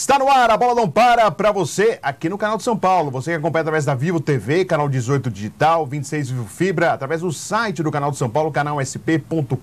Está no ar, a bola não para você aqui no canal de São Paulo. Você que acompanha através da Vivo TV, canal 18 Digital, 26 Vivo Fibra, através do site do canal de São Paulo, canalsp.com.br.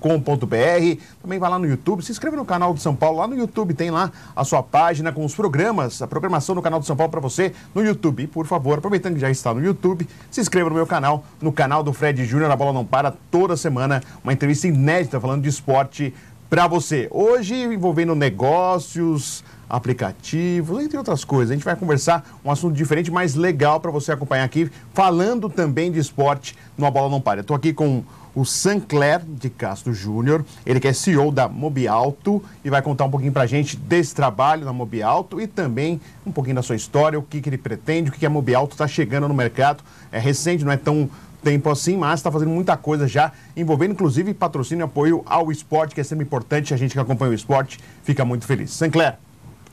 Também vai lá no YouTube, se inscreve no canal de São Paulo. Lá no YouTube tem lá a sua página com os programas, a programação do canal de São Paulo para você no YouTube. E, por favor, aproveitando que já está no YouTube, se inscreva no meu canal, no canal do Fred Júnior. A bola não para toda semana, uma entrevista inédita falando de esporte para você. Hoje envolvendo negócios, aplicativos, entre outras coisas. A gente vai conversar um assunto diferente, mas legal para você acompanhar aqui, falando também de esporte no A Bola Não Para. Eu estou aqui com o Sancler de Castro Júnior, ele que é CEO da Mobiauto e vai contar um pouquinho para a gente desse trabalho na Mobiauto e também um pouquinho da sua história, o que ele pretende, o que a Mobiauto está chegando no mercado. É recente, não é tão tempo assim, mas está fazendo muita coisa já, envolvendo inclusive patrocínio e apoio ao esporte, que é sempre importante. A gente que acompanha o esporte fica muito feliz. Sancler,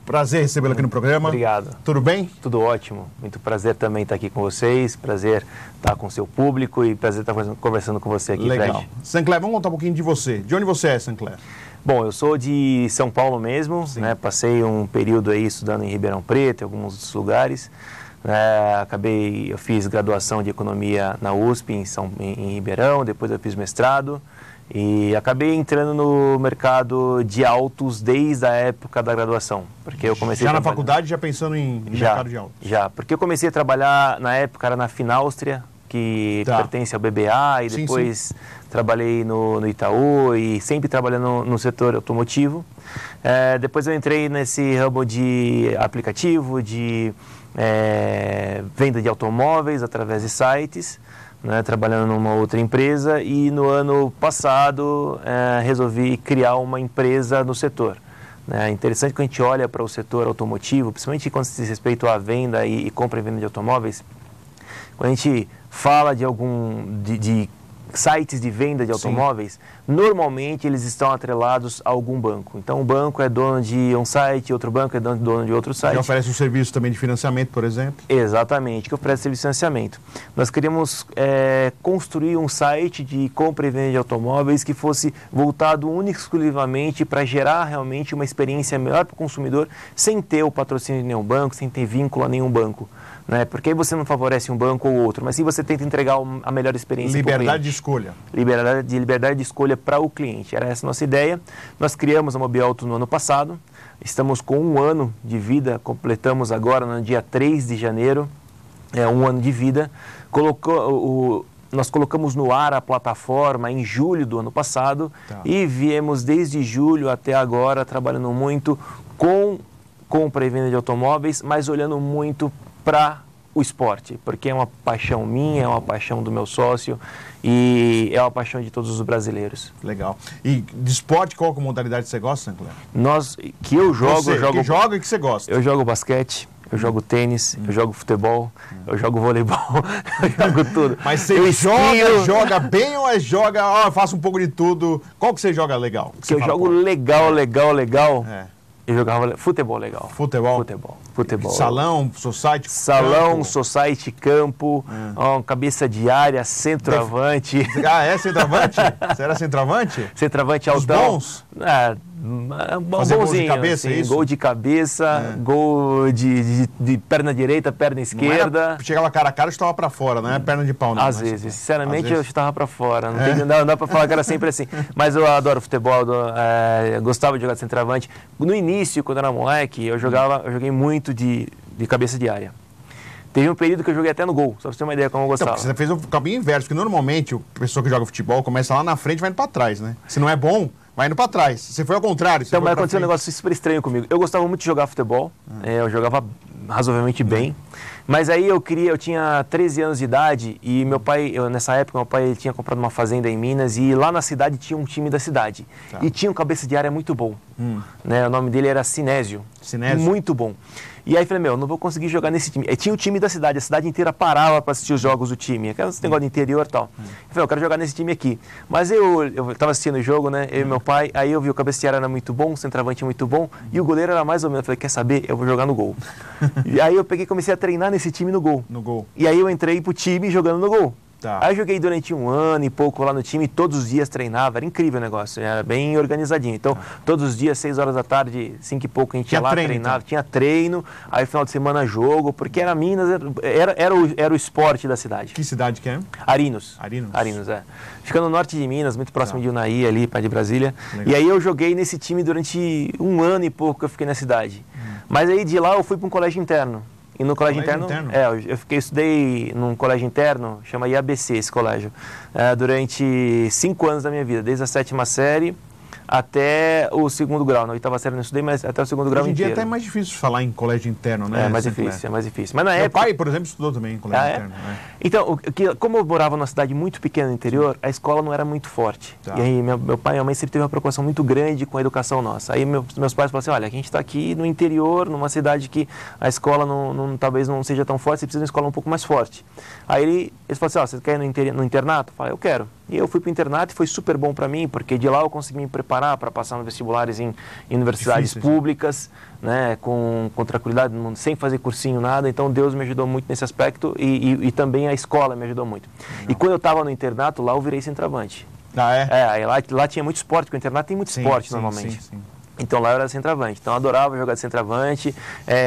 prazer recebê-lo aqui no programa. Obrigado. Tudo bem? Tudo ótimo. Muito prazer também estar aqui com vocês, prazer estar com o seu público e prazer estar conversando com você aqui, Legal. Fred. Sancler, vamos contar um pouquinho de você. De onde você é, Sancler? Bom, eu sou de São Paulo mesmo, né? Passei um período aí estudando em Ribeirão Preto, em alguns outros lugares. Eu fiz graduação de economia na USP em Ribeirão, depois eu fiz mestrado e acabei entrando no mercado de autos desde a época da graduação, porque eu comecei já na faculdade, já pensando em mercado de autos? Já, porque eu comecei a trabalhar, na época era na Fináustria, que pertence ao BBA, e depois trabalhei no Itaú e sempre trabalhando no setor automotivo. Depois eu entrei nesse ramo de aplicativo, de venda de automóveis através de sites, né, trabalhando numa outra empresa, e no ano passado resolvi criar uma empresa no setor. É interessante que a gente olha para o setor automotivo, principalmente quando se diz respeito à venda e compra e venda de automóveis. Quando a gente fala de de sites de venda de automóveis, normalmente eles estão atrelados a algum banco. Então, um banco é dono de um site, outro banco é dono de outro site. Que oferece um serviço também de financiamento, por exemplo? Exatamente, que oferece serviço de financiamento. Nós queríamos construir um site de compra e venda de automóveis que fosse voltado única e exclusivamente para gerar realmente uma experiência melhor para o consumidor, sem ter o patrocínio de nenhum banco, sem ter vínculo a nenhum banco. Né? Porque aí você não favorece um banco ou outro, mas sim você tenta entregar a melhor experiência para o cliente. Liberdade de escolha. Liberdade de escolha para o cliente. Era essa a nossa ideia. Nós criamos a Mobiauto no ano passado. Estamos com 1 ano de vida. Completamos agora no dia 3 de janeiro. 1 ano de vida. Nós colocamos no ar a plataforma em julho do ano passado. E viemos desde julho até agora trabalhando muito com compra e venda de automóveis, mas olhando muito para o esporte, porque é uma paixão minha, é uma paixão do meu sócio e é uma paixão de todos os brasileiros. Legal. E de esporte, qual modalidade você gosta, Sancler? Eu jogo que joga e que você gosta? Eu jogo basquete, eu jogo tênis, eu jogo futebol, eu jogo voleibol, eu jogo tudo. Mas você joga bem ou joga, eu faço um pouco de tudo? Qual que você joga legal? Que eu jogo legal. Eu jogava futebol legal. Futebol? Futebol. Salão, society? Salão, society, campo, cabeça de área, centroavante. É centroavante? Você era centroavante? Centroavante altão. Bons? Fazer gol de cabeça, assim, isso? Gol de cabeça, gol de perna direita, perna esquerda. Chegava cara a cara e chutava pra fora, não é perna de pau, não. Às vezes, sinceramente, eu chutava pra fora. Não dá pra falar que era sempre assim. Mas eu adoro futebol, eu gostava de jogar de centroavante. No início, quando eu era moleque, eu joguei muito de cabeça de área. Teve um período que eu joguei até no gol, só pra você ter uma ideia como eu gostava. Então, você fez o caminho inverso, porque normalmente a pessoa que joga futebol começa lá na frente e vai indo pra trás, né? Se não é bom, vai indo pra trás. Você foi ao contrário. Então, mas aconteceu um negócio super estranho comigo. Eu gostava muito de jogar futebol, eu jogava razoavelmente bem, mas aí eu tinha 13 anos de idade e nessa época, meu pai tinha comprado uma fazenda em Minas e lá na cidade tinha um time da cidade. E tinha um cabeça de área muito bom. Né? O nome dele era Sinésio. Muito bom. E aí falei, não vou conseguir jogar nesse time. E tinha o time da cidade, a cidade inteira parava para assistir os jogos do time. Aquele negócio de interior e tal. Eu falei, eu quero jogar nesse time aqui. Mas eu estava assistindo o jogo, né? Eu e meu pai, aí eu vi o cabecear era muito bom, o centroavante muito bom, e o goleiro era mais ou menos. Eu falei, quer saber? Eu vou jogar no gol. E aí eu comecei a treinar nesse time no gol. E aí eu entrei pro time jogando no gol. Tá. Aí eu joguei durante 1 ano e pouco lá no time, todos os dias treinava, era incrível o negócio, era bem organizadinho. Então, todos os dias, 6 horas da tarde, 5 e pouco, a gente ia lá, treinava, então. Tinha treino, aí final de semana jogo, porque era Minas, era o esporte da cidade. Que cidade que é? Arinos. Arinos, é. Fica no norte de Minas, muito próximo de Unai, ali, perto de Brasília. Legal. E aí eu joguei nesse time durante 1 ano e pouco que eu fiquei na cidade. Mas aí de lá eu fui para um colégio interno. E no colégio interno? Eu estudei num colégio interno, chama IABC esse colégio, durante 5 anos da minha vida, desde a 7ª série até o 2º grau. Na 8ª série não estudei, mas até o 2º grau inteiro. Hoje em dia é até mais difícil falar em colégio interno, né? É mais difícil. Mas na época... Meu pai, por exemplo, estudou também em colégio interno. Então, como eu morava numa cidade muito pequena no interior, a escola não era muito forte. Tá. E aí meu pai e minha mãe sempre teve uma preocupação muito grande com a educação nossa. Aí meus pais falaram assim, olha, a gente está aqui no interior, numa cidade que a escola talvez não seja tão forte, você precisa de uma escola um pouco mais forte. Aí eles falaram assim, você quer ir no internato? Eu falei, eu quero. E eu fui para o internato e foi super bom para mim, porque de lá eu consegui me preparar para passar nos vestibulares em universidades públicas, né, com tranquilidade, sem fazer cursinho, nada. Então Deus me ajudou muito nesse aspecto e também a escola me ajudou muito. Não. E quando eu estava no internato, lá eu virei centroavante. Ah, é? Aí lá tinha muito esporte, porque o internato tem muito esporte normalmente. Sim. Então lá eu era centroavante. Então eu adorava jogar de centroavante,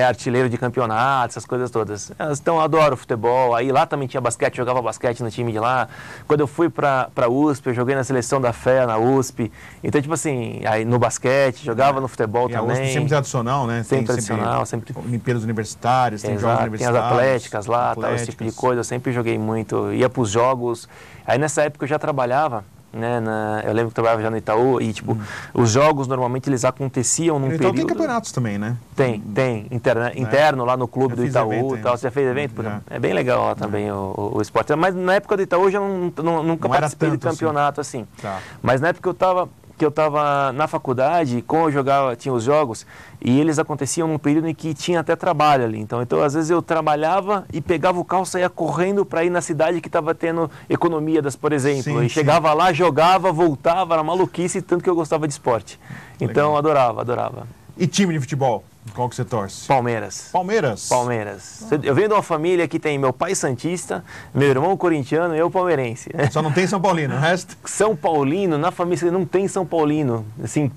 artilheiro de campeonato, essas coisas todas. Então eu adoro futebol. Aí lá também tinha basquete, jogava basquete no time de lá. Quando eu fui pra USP, eu joguei na seleção da FEA na USP. Então, tipo assim, aí no basquete, jogava no futebol também. A USP sempre tradicional, né? Sempre tradicional, sempre. Olimpíadas universitárias, tem jogos universitários. Tem as atléticas lá, tal, esse tipo de coisa. Eu sempre joguei muito, ia pros jogos. Aí nessa época eu já trabalhava. Né, eu lembro que eu trabalhava já no Itaú e tipo, os jogos normalmente eles aconteciam num período... Tem campeonatos também, né? Tem, interno lá no clube do Itaú e tal. Você já fez evento? É bem legal lá também o esporte. Mas na época do Itaú eu já nunca participei de campeonato assim. Tá. Mas na época que eu estava na faculdade, como eu jogava, tinha os jogos, e eles aconteciam num período em que tinha até trabalho ali. Então às vezes eu trabalhava e pegava o carro, saía correndo para ir na cidade que estava tendo Economidas, por exemplo. Chegava lá, jogava, voltava, era maluquice, tanto que eu gostava de esporte. Então eu adorava. E time de futebol? Qual que você torce? Palmeiras. Palmeiras? Eu venho de uma família que tem meu pai santista, meu irmão corintiano e eu palmeirense. Só não tem São Paulino, o resto? São Paulino, na família não tem São Paulino. Assim,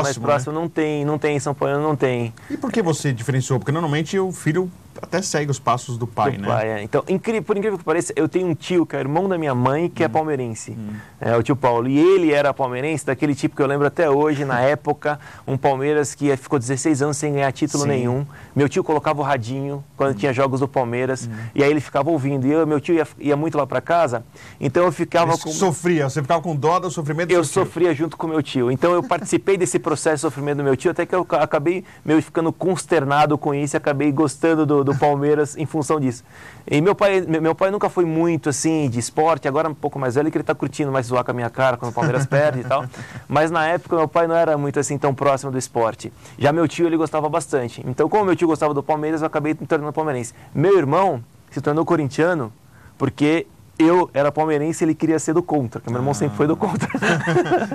mais próximo, né? não tem São Paulino, não tem. E por que você diferenciou? Porque normalmente o filho até segue os passos do pai, né? Então, por incrível que pareça, eu tenho um tio que é irmão da minha mãe, que é palmeirense. É o tio Paulo. E ele era palmeirense, daquele tipo que eu lembro até hoje, na época, um Palmeiras que ficou 16 anos sem ganhar título nenhum. Meu tio colocava o radinho quando tinha jogos do Palmeiras, e aí ele ficava ouvindo. E meu tio ia muito lá para casa, então eu ficava Sofria, você ficava com dó do sofrimento do seu tio? Eu sofria junto com meu tio. Então eu participei desse processo de sofrimento do meu tio, até que eu acabei ficando consternado com isso e acabei gostando do Palmeiras em função disso. E meu pai nunca foi muito assim de esporte, agora um pouco mais velho que ele está curtindo mais zoar com a minha cara quando o Palmeiras perde e tal. Mas na época meu pai não era muito assim tão próximo do esporte. Já meu tio ele gostava bastante. Então como meu tio gostava do Palmeiras, eu acabei me tornando palmeirense. Meu irmão se tornou corintiano porque eu era palmeirense e ele queria ser do contra, porque meu irmão sempre foi do contra.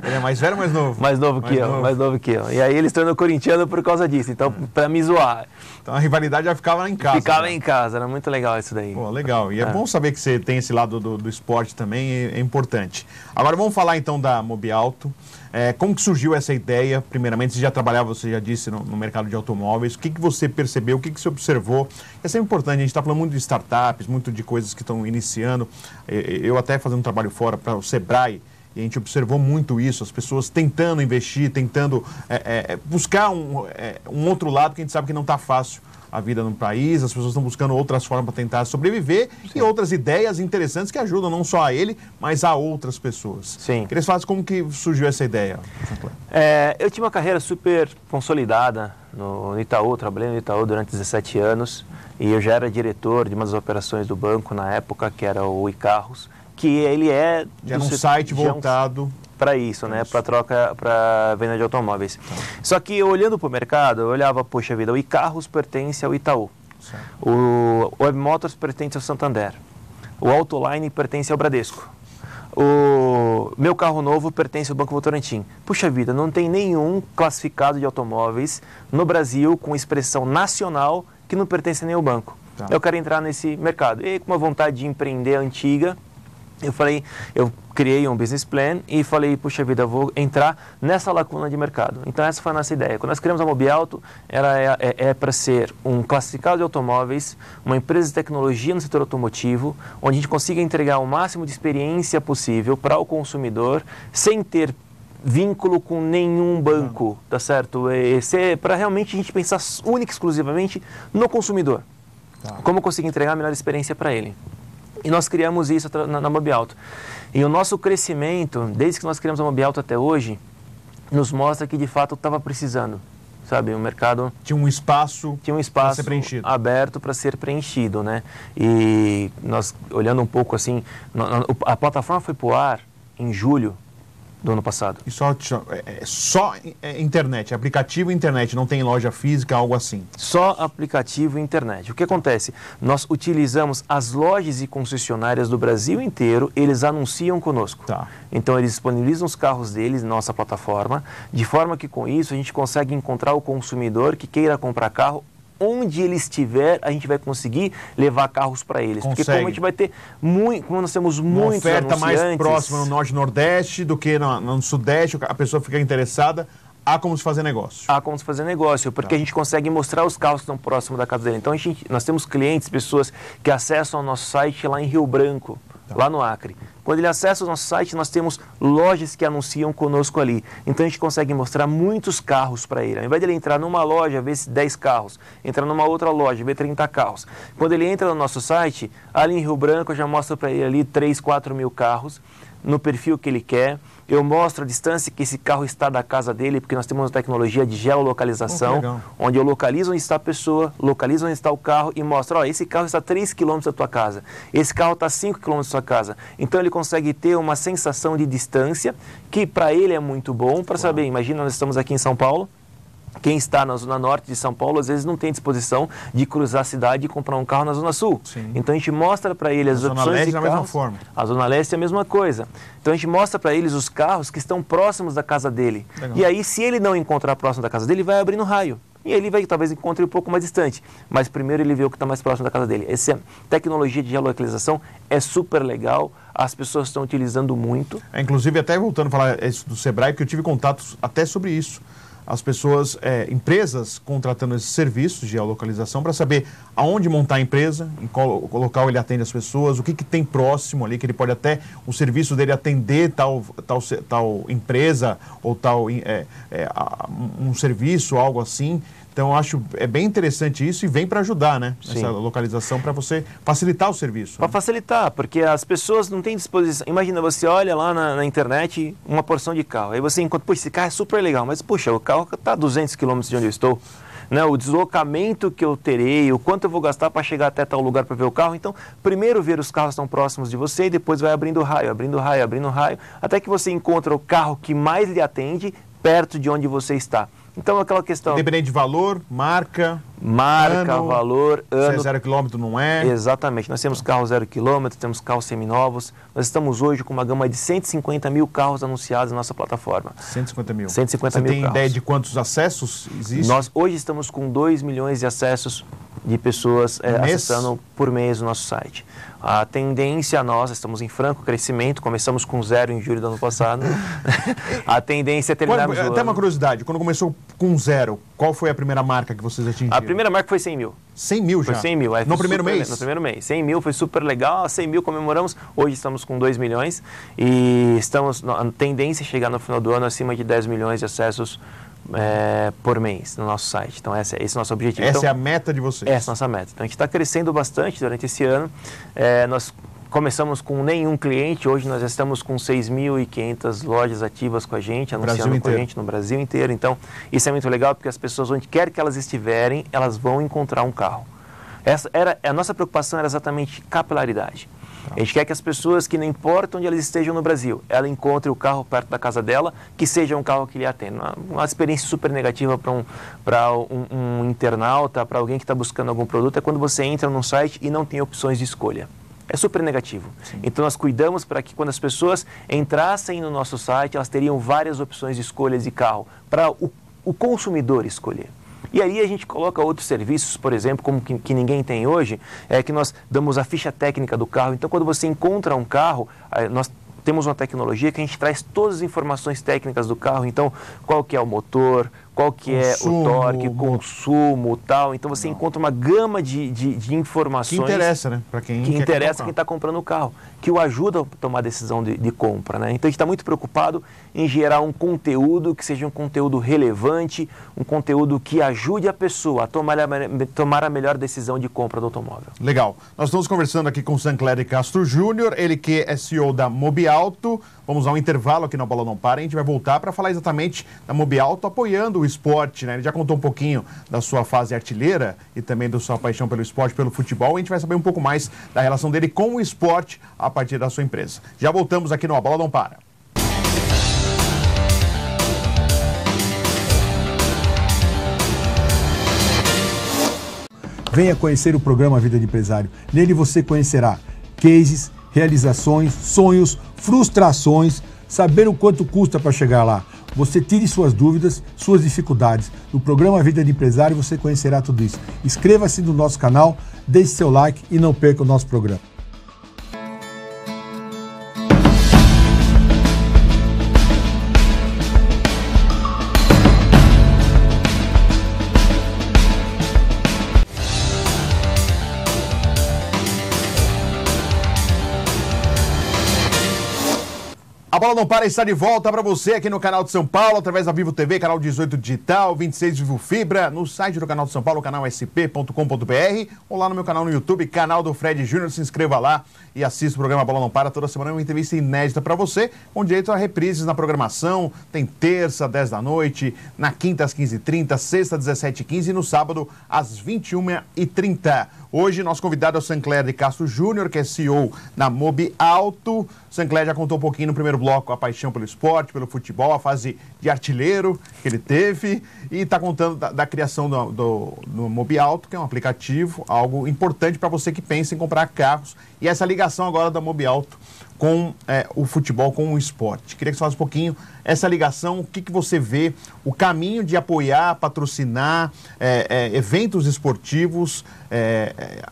Ele é mais velho ou mais novo? Mais novo que eu. E aí ele se tornou corintiano por causa disso, então pra me zoar. Então a rivalidade já ficava em casa. Ficava em casa, era muito legal isso daí. Pô, legal. E é bom saber que você tem esse lado do esporte também, é importante. Agora vamos falar então da Mobiauto. Como que surgiu essa ideia? Primeiramente, você já trabalhava, você já disse, no mercado de automóveis. O que você percebeu? O que você observou? É sempre importante, a gente está falando muito de startups, muito de coisas que estão iniciando. Eu até fazendo um trabalho fora para o Sebrae, e a gente observou muito isso, as pessoas tentando investir, tentando buscar um outro lado que a gente sabe que não está fácil a vida no país, as pessoas estão buscando outras formas para tentar sobreviver. Sim. E outras ideias interessantes que ajudam não só a ele, mas a outras pessoas. Sim. Queria falar como que surgiu essa ideia. Eu tinha uma carreira super consolidada no Itaú, trabalhei no Itaú durante 17 anos e eu já era diretor de uma das operações do banco na época, que era o iCarros, que ele é... Já era um site voltado... para isso, né? Para troca, para venda de automóveis. Só que olhando para o mercado, eu olhava, poxa vida, o iCarros pertence ao Itaú. Certo. O Web Motors pertence ao Santander. O Autoline pertence ao Bradesco. O meu carro novo pertence ao Banco Votorantim. Puxa vida, não tem nenhum classificado de automóveis no Brasil com expressão nacional que não pertence nem ao banco. Tá. Eu quero entrar nesse mercado. E com uma vontade de empreender antiga, eu criei um business plan e falei, puxa vida, eu vou entrar nessa lacuna de mercado. Então essa foi a nossa ideia. Quando nós criamos a Mobiauto, para ser um classificado de automóveis, uma empresa de tecnologia no setor automotivo, onde a gente consiga entregar o máximo de experiência possível para o consumidor, sem ter vínculo com nenhum banco, tá certo? Para realmente a gente pensar única e exclusivamente no consumidor. Tá. Como conseguir entregar a melhor experiência para ele. E nós criamos isso na Mobiauto. E o nosso crescimento, desde que nós criamos a Mobiauto até hoje, nos mostra que de fato estava precisando, sabe? O mercado tinha um espaço para ser preenchido, aberto para ser preenchido, né? E nós olhando um pouco assim, a plataforma foi para o ar em julho do ano passado. E só internet, aplicativo internet, não tem loja física, algo assim? Só aplicativo internet. O que acontece? Nós utilizamos as lojas e concessionárias do Brasil inteiro, eles anunciam conosco. Tá. Então eles disponibilizam os carros deles na nossa plataforma, de forma que com isso a gente consegue encontrar o consumidor que queira comprar carro. Onde ele estiver, a gente vai conseguir levar carros para eles. Consegue. Porque como a gente vai ter como nós temos muitos oferta anunciantes, mais próxima no Norte e Nordeste do que no Sudeste, a pessoa fica interessada, há como se fazer negócio. Há como se fazer negócio, porque a gente consegue mostrar os carros que estão próximos da casa dele. Então nós temos clientes, pessoas que acessam o nosso site lá em Rio Branco, lá no Acre. Quando ele acessa o nosso site, nós temos lojas que anunciam conosco ali. Então a gente consegue mostrar muitos carros para ele. Ao invés de ele entrar numa loja, ver 10 carros, entrar numa outra loja, ver 30 carros. Quando ele entra no nosso site, ali em Rio Branco, eu já mostro para ele ali 3, 4 mil carros, no perfil que ele quer. Eu mostro a distância que esse carro está da casa dele, porque nós temos uma tecnologia de geolocalização, onde eu localizo onde está a pessoa, localizo onde está o carro e mostro, ó, esse carro está a 3 km da tua casa, esse carro está a 5 km da sua casa. Então ele consegue ter uma sensação de distância, que para ele é muito bom, para saber, imagina, nós estamos aqui em São Paulo, quem está na Zona Norte de São Paulo, às vezes não tem disposição de cruzar a cidade e comprar um carro na Zona Sul. Sim. Então a gente mostra para ele as opções de carros. A Zona Leste é a mesma forma. A Zona Leste é a mesma coisa. Então a gente mostra para eles os carros que estão próximos da casa dele. Legal. E aí, se ele não encontrar próximo da casa dele, ele vai abrir no raio. E ele vai, talvez encontre um pouco mais distante. Mas primeiro ele vê o que está mais próximo da casa dele. Essa tecnologia de geolocalização é super legal. As pessoas estão utilizando muito. Inclusive, até voltando a falar isso do Sebrae, porque eu tive contatos até sobre isso. As pessoas, empresas contratando esses serviços de geolocalização para saber aonde montar a empresa, em qual local ele atende as pessoas, o que tem próximo ali, que ele pode até, o serviço dele atender tal empresa ou um serviço, algo assim. Então, eu acho bem interessante isso e vem para ajudar, né? Sim. Essa localização para você facilitar o serviço. Para facilitar, porque as pessoas não têm disposição. Imagina, você olha lá na internet uma porção de carro, aí você encontra, puxa, esse carro é super legal, mas puxa, o carro está a 200 km de onde eu estou. Né? O deslocamento que eu terei, o quanto eu vou gastar para chegar até tal lugar para ver o carro. Então, primeiro ver os carros que estão próximos de você e depois vai abrindo raio, até que você encontra o carro que mais lhe atende perto de onde você está. Então, aquela questão... Independente de valor, marca, ano, valor, ano... Se é 0 km, não é? Exatamente. Nós temos carros 0 km, temos carros seminovos. Nós estamos hoje com uma gama de 150 mil carros anunciados na nossa plataforma. 150 mil. 150 mil carros. Você tem ideia de quantos acessos existem? Nós hoje estamos com 2 milhões de acessos de pessoas acessando por mês o nosso site. A tendência nossa, estamos em franco crescimento, começamos com 0 em julho do ano passado. A tendência é terminarmos o ano. Até uma curiosidade, quando começou com 0, qual foi a primeira marca que vocês atingiram? A primeira marca foi 100 mil. 100 mil já? Foi 100 mil. No primeiro mês? No primeiro mês. 100 mil foi super legal, 100 mil comemoramos, hoje estamos com 2 milhões e a tendência é chegar no final do ano acima de 10 milhões de acessos por mês no nosso site. Então esse é o nosso objetivo. Essa é a meta de vocês? Essa é a nossa meta. Então a gente está crescendo bastante durante esse ano. Nós começamos com nenhum cliente, hoje nós já estamos com 6.500 lojas ativas com a gente, anunciando com a gente no Brasil inteiro. Então isso é muito legal porque as pessoas, onde quer que elas estiverem, elas vão encontrar um carro. A nossa preocupação era exatamente capilaridade. A gente quer que as pessoas, que não importa onde elas estejam no Brasil, ela encontre o carro perto da casa dela, que seja um carro que lhe atenda. Uma experiência super negativa para um internauta, para alguém que está buscando algum produto, é quando você entra num site e não tem opções de escolha. É super negativo. Sim. Então nós cuidamos para que quando as pessoas entrassem no nosso site, elas teriam várias opções de escolhas de carro para o consumidor escolher. E aí a gente coloca outros serviços, por exemplo, como que ninguém tem hoje, que nós damos a ficha técnica do carro. Então, quando você encontra um carro, nós temos uma tecnologia que a gente traz todas as informações técnicas do carro. Então, qual que é o motor, qual que é o torque, consumo, tal. Então, você encontra uma gama de informações... Que interessa, né? Para quem que interessa quem está comprando o carro, que o ajuda a tomar a decisão de compra, né? Então, a gente está muito preocupado em gerar um conteúdo que seja um conteúdo relevante, um conteúdo que ajude a pessoa a tomar a melhor decisão de compra do automóvel. Legal. Nós estamos conversando aqui com o Sancler de Castro Júnior, ele que é CEO da Mobiauto. Vamos a um intervalo aqui no Bola Não Para, a gente vai voltar para falar exatamente da Mobiauto apoiando o esporte, né? Ele já contou um pouquinho da sua fase artilheira e também da sua paixão pelo esporte, pelo futebol. A gente vai saber um pouco mais da relação dele com o esporte a partir da sua empresa. Já voltamos aqui no A Bola Não Para. Venha conhecer o programa Vida de Empresário. Nele você conhecerá cases, realizações, sonhos, frustrações, saber o quanto custa para chegar lá. Você tire suas dúvidas, suas dificuldades. No programa Vida de Empresário você conhecerá tudo isso. Inscreva-se no nosso canal, deixe seu like e não perca o nosso programa. A Bola Não Para está de volta para você aqui no canal de São Paulo, através da Vivo TV, canal 18 Digital, 26 Vivo Fibra, no site do canal de São Paulo, canal sp.com.br, ou lá no meu canal no YouTube, canal do Fred Júnior. Se inscreva lá e assista o programa Bola Não Para. Toda semana uma entrevista inédita para você, com direito a reprises na programação. Tem terça, 10 da noite, na quinta às 15h30, sexta, 17h15 e no sábado às 21h30. Hoje, nosso convidado é o Sancler de Castro Júnior, que é CEO na Mobiauto. Sancler já contou um pouquinho no primeiro bloco a paixão pelo esporte, pelo futebol, a fase de artilheiro que ele teve, e está contando da criação do Mobiauto, que é um aplicativo, algo importante para você que pensa em comprar carros, e essa ligação agora da Mobiauto com o futebol, com o esporte. Queria que você falasse um pouquinho essa ligação, o que você vê, o caminho de apoiar, patrocinar eventos esportivos,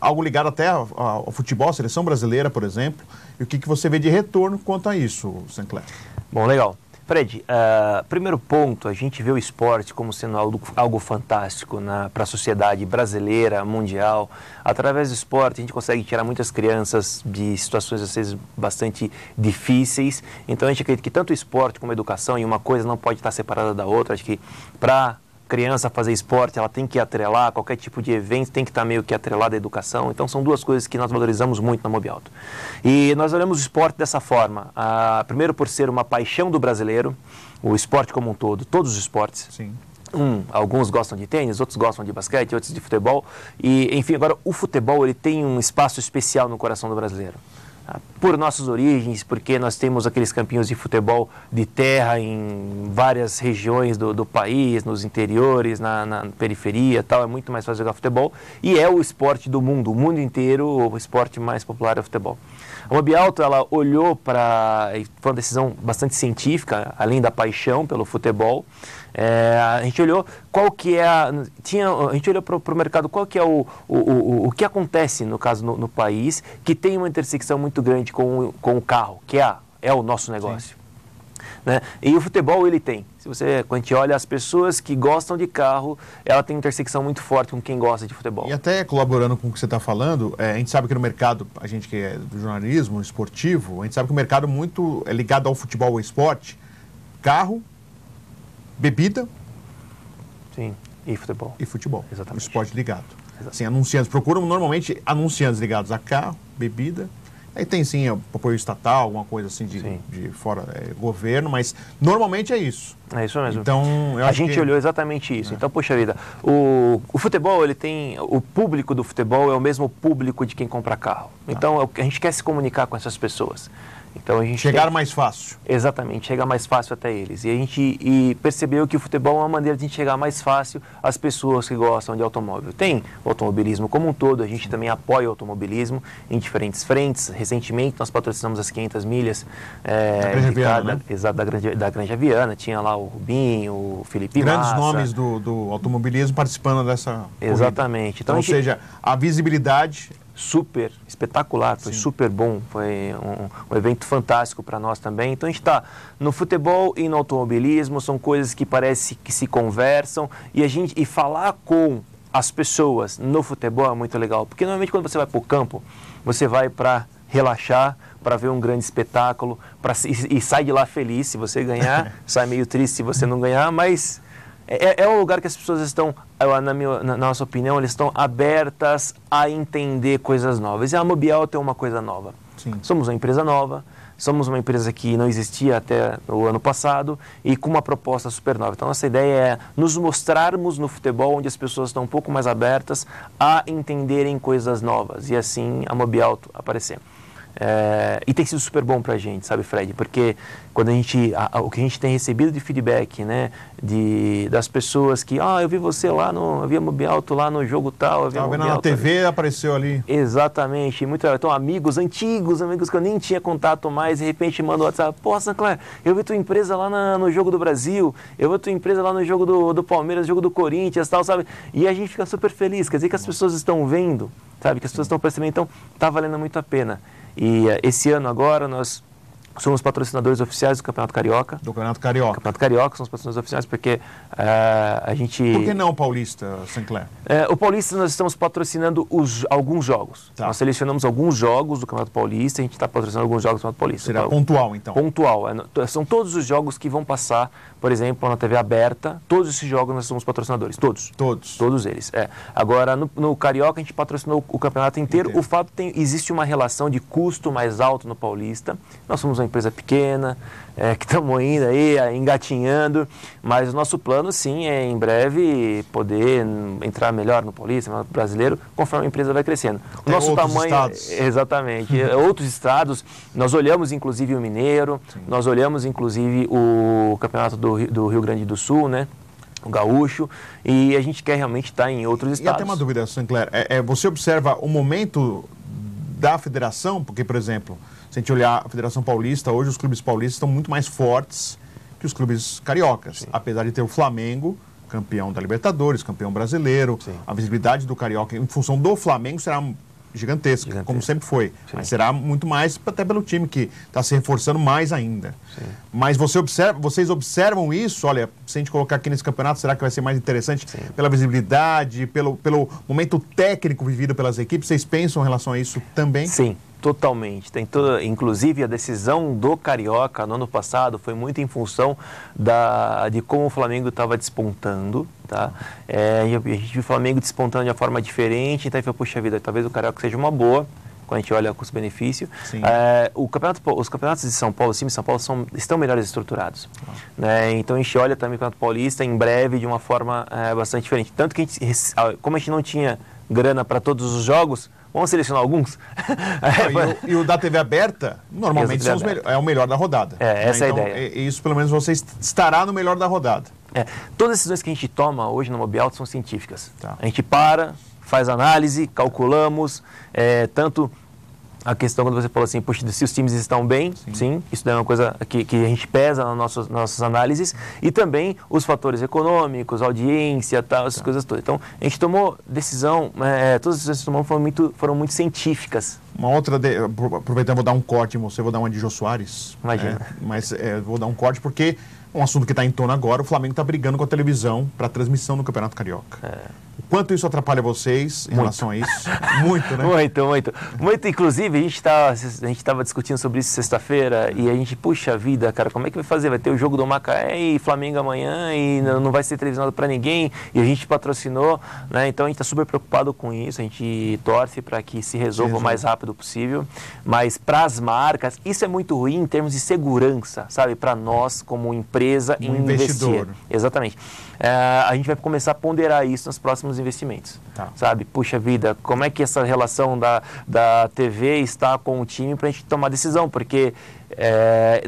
algo ligado até ao futebol, a seleção brasileira, por exemplo, e o que você vê de retorno quanto a isso, Sancler? Bom, legal. Fred, primeiro ponto, a gente vê o esporte como sendo algo fantástico para a sociedade brasileira, mundial. Através do esporte, a gente consegue tirar muitas crianças de situações, às vezes, bastante difíceis. Então, a gente acredita que tanto o esporte como a educação, e uma coisa não pode estar separada da outra. Acho que para criança fazer esporte, ela tem que atrelar, qualquer tipo de evento tem que estar meio que atrelado à educação. Então, são duas coisas que nós valorizamos muito na Mobiauto. E nós olhamos o esporte dessa forma. Primeiro, por ser uma paixão do brasileiro, o esporte como um todo, todos os esportes. Sim. Alguns gostam de tênis, outros gostam de basquete, outros de futebol. E, enfim, agora, o futebol ele tem um espaço especial no coração do brasileiro. Por nossas origens, porque nós temos aqueles campeões de futebol de terra em várias regiões do país, nos interiores, na periferia, tal, é muito mais fácil jogar futebol, e é o esporte do mundo, o mundo inteiro, o esporte mais popular é o futebol. A Mobiauto, ela olhou foi uma decisão bastante científica, além da paixão pelo futebol. A gente olhou qual que é a gente olhou para o mercado, qual que é o que acontece, no caso, no país, que tem uma intersecção muito grande com o carro, que é o nosso negócio. Né? E o futebol ele tem. Quando a gente olha as pessoas que gostam de carro, ela tem intersecção muito forte com quem gosta de futebol. E até colaborando com o que você está falando, a gente sabe que no mercado, a gente que é do jornalismo esportivo, a gente sabe que o mercado muito é ligado ao futebol, ao esporte, carro, bebida. Sim, e futebol. E futebol. Exatamente. O esporte ligado. Exatamente. Assim, anunciantes procuram normalmente anunciantes ligados a carro, bebida. Aí tem sim apoio estatal, alguma coisa assim de fora governo, mas normalmente é isso. É isso mesmo. Então, a gente olhou exatamente isso. Então, poxa vida, o futebol, ele tem... O público do futebol é o mesmo público de quem compra carro. Então, a gente quer se comunicar com essas pessoas. Então a gente chegar mais fácil. Exatamente, chegar mais fácil até eles. E a gente percebeu que o futebol é uma maneira de a gente chegar mais fácil às pessoas que gostam de automóvel. Tem o automobilismo como um todo, a gente também apoia o automobilismo em diferentes frentes. Recentemente nós patrocinamos as 500 milhas da Granja Viana. Tinha lá o Rubinho, o Felipe Grandes Massa. nomes do automobilismo participando dessa Exatamente. Então, ou seja, a visibilidade... Super espetacular, foi super bom, foi um evento fantástico para nós também. Então a gente está no futebol e no automobilismo, são coisas que parece que se conversam e falar com as pessoas no futebol é muito legal, porque normalmente quando você vai para o campo, você vai para relaxar, para ver um grande espetáculo e sai de lá feliz se você ganhar, sai meio triste se você não ganhar, mas... É um lugar que as pessoas estão, na nossa opinião, eles estão abertas a entender coisas novas. E a Mobiauto é uma coisa nova. Sim. Somos uma empresa nova, somos uma empresa que não existia até o ano passado e com uma proposta super nova. Então, nossa ideia é nos mostrarmos no futebol onde as pessoas estão um pouco mais abertas a entenderem coisas novas e assim a Mobiauto aparecer. E tem sido super bom pra gente, sabe, Fred? Porque quando o que a gente tem recebido de feedback, né, das pessoas que, eu vi você lá eu vi a Mobiauto lá no jogo tal, eu vi a Mobiauto na TV, apareceu ali. Exatamente, então amigos antigos, amigos que eu nem tinha contato mais, de repente mandam o WhatsApp, pô, Sancler, eu vi tua empresa lá no jogo do Brasil, eu vi tua empresa lá no jogo do Palmeiras, no jogo do Corinthians, tal, sabe? E a gente fica super feliz, quer dizer que as pessoas estão vendo, sabe, que as pessoas estão percebendo, então tá valendo muito a pena. E esse ano agora nós somos patrocinadores oficiais do Campeonato Carioca. Do Campeonato Carioca. Campeonato Carioca, somos patrocinadores oficiais porque a gente... Por que não o Paulista, Sancler? O Paulista nós estamos patrocinando alguns jogos. Tá. Nós selecionamos alguns jogos do Campeonato Paulista, a gente está patrocinando alguns jogos do Campeonato Paulista. Será pontual, então? Pontual. São todos os jogos que vão passar, por exemplo, na TV aberta. Todos esses jogos nós somos patrocinadores. Todos. Todos. Todos eles. Agora, no Carioca, a gente patrocinou o campeonato inteiro. O fato existe uma relação de custo mais alto no Paulista. Nós somos uma empresa pequena, que estamos indo aí, engatinhando, mas o nosso plano, sim, é em breve poder entrar melhor no Paulista, no Brasileiro, conforme a empresa vai crescendo. O nosso tamanho... Estados. Exatamente. Outros estados, nós olhamos inclusive o Mineiro, sim. Nós olhamos inclusive o campeonato do Rio Grande do Sul, né? O gaúcho, e a gente quer realmente estar em outros estados. E até uma dúvida, Sancler, você observa o momento da federação, porque, por exemplo, se a gente olhar a Federação Paulista, hoje os clubes paulistas estão muito mais fortes que os clubes cariocas, sim. Apesar de ter o Flamengo, campeão da Libertadores, campeão brasileiro, sim. A visibilidade do Carioca em função do Flamengo será gigantesca, como sempre foi, sim. Mas será muito mais até pelo time que está se reforçando mais ainda. Sim. Mas vocês observam isso? Olha, se a gente colocar aqui nesse campeonato, será que vai ser mais interessante, sim. Pela visibilidade, pelo momento técnico vivido pelas equipes? Vocês pensam em relação a isso também? Sim. Totalmente. Inclusive, a decisão do Carioca no ano passado foi muito em função de como o Flamengo estava despontando. Tá? E a gente viu o Flamengo despontando de uma forma diferente, então foi, puxa vida, talvez o Carioca seja uma boa, quando a gente olha o custo-benefício. Os campeonatos de São Paulo, sim, São Paulo estão melhores estruturados. Né? Então a gente olha também o Campeonato Paulista em breve de uma forma bastante diferente. Tanto que como a gente não tinha grana para todos os jogos, vamos selecionar alguns? E o da TV aberta, normalmente é o melhor da rodada. Essa então, é a ideia. Isso, pelo menos, você estará no melhor da rodada. Todas as decisões que a gente toma hoje na Mobiauto são científicas. Tá. A gente faz análise, calculamos, tanto a questão quando você falou assim, puxa, se os times estão bem, sim isso é uma coisa que a gente pesa nas nossas análises, e também os fatores econômicos, audiência, tal, essas coisas todas. Então, a gente tomou decisão, todas as decisões que tomamos foram muito científicas. Uma outra, aproveitando, vou dar um corte em você, vou dar uma de Jô Soares. Imagina. Mas vou dar um corte porque um assunto que está em tona agora, o Flamengo está brigando com a televisão para a transmissão do Campeonato Carioca. Quanto isso atrapalha vocês em relação a isso? Muito, né? Muito. Inclusive, a gente estava discutindo sobre isso sexta-feira e a gente, puxa vida, cara, como é que vai fazer? Vai ter o jogo do Macaé e Flamengo amanhã e não vai ser televisionado para ninguém, e a gente patrocinou, né? Então a gente está super preocupado com isso, a gente torce para que se resolva o mais rápido rápido possível, mas para as marcas, isso é muito ruim em termos de segurança, sabe? Para nós, como empresa, um investidor. Exatamente. A gente vai começar a ponderar isso nos próximos investimentos, sabe? Puxa vida, como é que essa relação da TV está com o time para a gente tomar decisão? Porque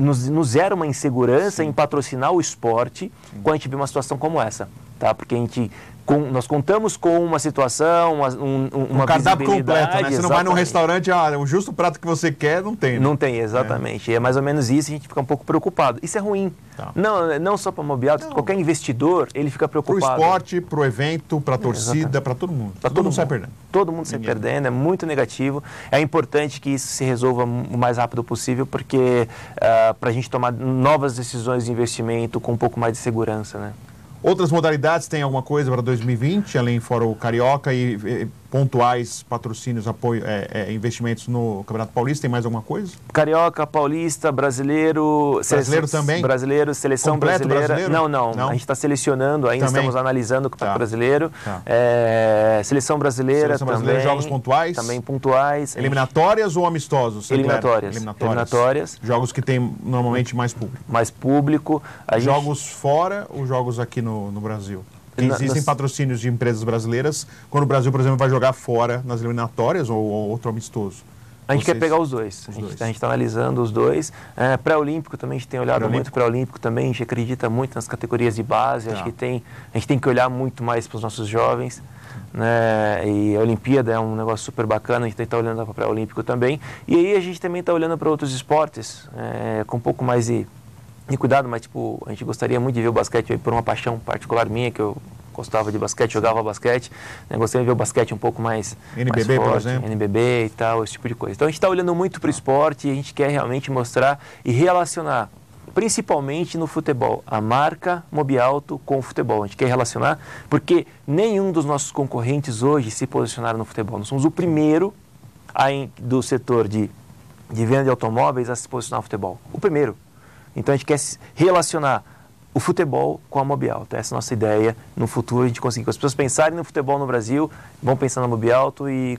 nos gera uma insegurança em patrocinar o esporte quando a gente vê uma situação como essa, tá? Porque nós contamos com uma situação, uma cardápio completo, né? Você não vai num exatamente. restaurante, o justo prato que você quer, não tem. Né? Não tem, exatamente. E é mais ou menos isso, a gente fica um pouco preocupado. Isso é ruim. Não só para a Mobiauto, qualquer investidor, ele fica preocupado. Para o esporte, para o evento, para a torcida, para todo mundo. Todo mundo sai perdendo. Todo mundo sai perdendo, é muito negativo. É importante que isso se resolva o mais rápido possível, porque para a gente tomar novas decisões de investimento com um pouco mais de segurança, né? Outras modalidades, tem alguma coisa para 2020, além fora o Carioca e pontuais patrocínios, apoio, investimentos no Campeonato Paulista, tem mais alguma coisa? Carioca, Paulista, Brasileiro... Brasileiro também? Brasileiro, seleção completo brasileira. Brasileiro? Não. A gente está selecionando, ainda também. Estamos analisando o Campeonato Brasileiro. Seleção brasileira também. Jogos pontuais? Também pontuais. Eliminatórias ou amistosos? Eliminatórias. Jogos que tem normalmente mais público. Mais público. Jogos fora ou jogos aqui no Brasil? Existem patrocínios de empresas brasileiras quando o Brasil, por exemplo, vai jogar fora nas eliminatórias ou outro amistoso? A gente quer pegar os dois. A gente está analisando os dois. Pré-olímpico também, a gente tem olhado muito pré-olímpico também. A gente acredita muito nas categorias de base. Acho que a gente tem que olhar muito mais para os nossos jovens. Né? E a Olimpíada é um negócio super bacana. A gente está olhando para o pré-olímpico também. E aí a gente também está olhando para outros esportes com um pouco mais de cuidado, mas a gente gostaria muito de ver o basquete por uma paixão particular minha, que eu gostava de basquete, jogava basquete, né? Gostaria de ver o basquete um pouco mais NBB, forte, por exemplo. NBB e tal, esse tipo de coisa. Então a gente está olhando muito para o esporte e a gente quer realmente mostrar e relacionar, principalmente no futebol, a marca Mobiauto com o futebol. A gente quer relacionar, porque nenhum dos nossos concorrentes hoje se posicionaram no futebol. Nós somos o primeiro do setor de venda de automóveis a se posicionar no futebol. O primeiro. Então a gente quer relacionar o futebol com a Mobiauto. Essa é a nossa ideia. No futuro a gente conseguir que as pessoas pensarem no futebol no Brasil, vão pensar na Mobiauto e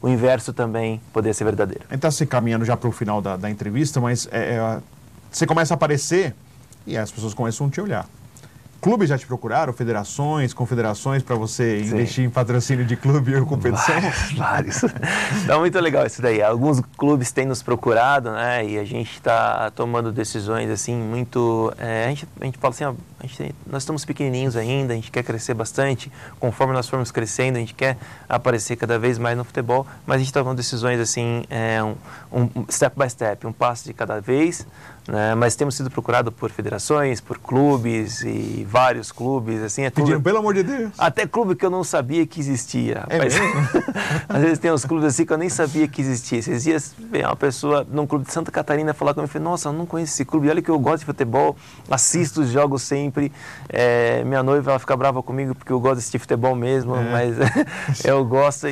o inverso também poder ser verdadeiro. A gente está se caminhando já para o final da entrevista, mas você começa a aparecer e as pessoas começam a te olhar. Clubes já te procuraram, federações, confederações, para você investir em patrocínio de clube ou competição? Vários. Então, muito legal isso daí. Alguns clubes têm nos procurado, né? E a gente está tomando decisões, assim, muito... a gente fala assim, nós estamos pequenininhos ainda, a gente quer crescer bastante. Conforme nós formos crescendo, a gente quer aparecer cada vez mais no futebol, mas a gente está tomando decisões, assim, um step by step, um passo de cada vez, né? Mas temos sido procurados por federações, por clubes e vários clubes, assim. Pedindo, pelo amor de Deus. Até clube que eu não sabia que existia. Rapaz. Às vezes tem uns clubes assim que eu nem sabia que existia. Esses dias veio uma pessoa num clube de Santa Catarina falar comigo e falei, nossa, eu não conheço esse clube. Olha que eu gosto de futebol, assisto os jogos sempre. Minha noiva, ela fica brava comigo porque eu gosto de assistir futebol mesmo, mas eu gosto.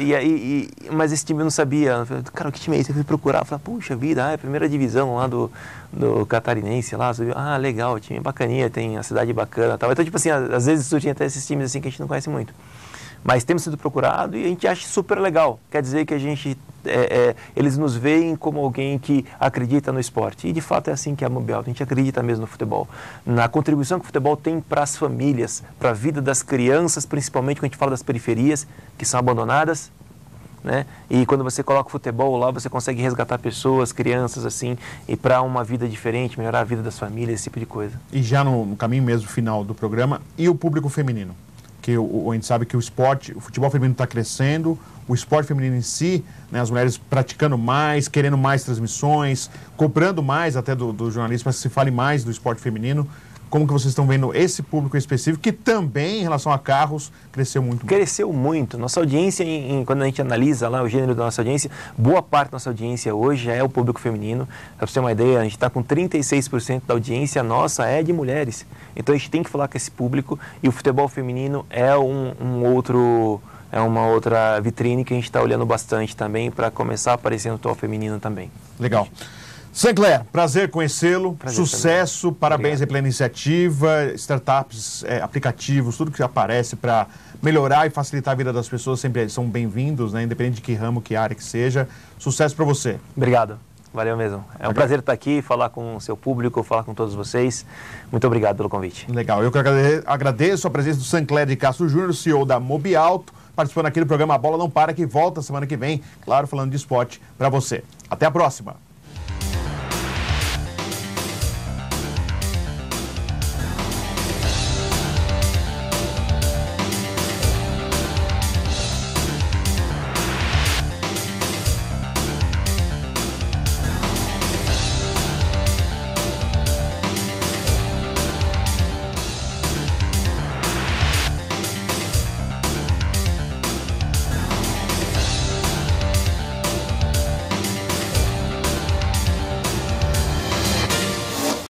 Mas esse time eu não sabia. Eu falei, cara, que time é esse? Eu fui procurar. Eu falei, puxa vida, é a primeira divisão lá do catarinense lá. Legal, o time é bacaninha, tem a cidade bacana. Tal. Então, tipo assim, às vezes surgem até esses times assim que a gente não conhece muito. Mas temos sido procurado e a gente acha super legal. Quer dizer que a gente, eles nos veem como alguém que acredita no esporte. E de fato é assim que é a Mobiauto. A gente acredita mesmo no futebol. Na contribuição que o futebol tem para as famílias, para a vida das crianças, principalmente quando a gente fala das periferias, que são abandonadas. Né? E quando você coloca o futebol lá, você consegue resgatar pessoas, crianças, assim, e para uma vida diferente, melhorar a vida das famílias, esse tipo de coisa. E já no caminho mesmo final do programa, e o público feminino? Que a gente sabe que o futebol feminino está crescendo, o esporte feminino em si, né, as mulheres praticando mais, querendo mais transmissões, cobrando mais até do jornalista para que se fale mais do esporte feminino. Como que vocês estão vendo esse público específico, que também, em relação a carros, cresceu muito? Cresceu muito. Nossa audiência, quando a gente analisa lá o gênero da nossa audiência, boa parte da nossa audiência hoje já é o público feminino. Para você ter uma ideia, a gente está com 36% da audiência nossa é de mulheres. Então a gente tem que falar com esse público e o futebol feminino é uma outra vitrine que a gente está olhando bastante também para começar a aparecer no futebol feminino também. Legal. Sancler, prazer conhecê-lo, sucesso, também. Parabéns aí pela iniciativa, startups, aplicativos, tudo que aparece para melhorar e facilitar a vida das pessoas sempre são bem-vindos, né? Independente de que ramo, que área que seja. Sucesso para você. Obrigado, valeu mesmo. É um prazer estar aqui, falar com o seu público, falar com todos vocês. Muito obrigado pelo convite. Legal, eu que agradeço a presença do Sancler de Castro Júnior, CEO da Mobiauto, participando aqui do programa A Bola Não Para, que volta semana que vem, claro, falando de esporte para você. Até a próxima.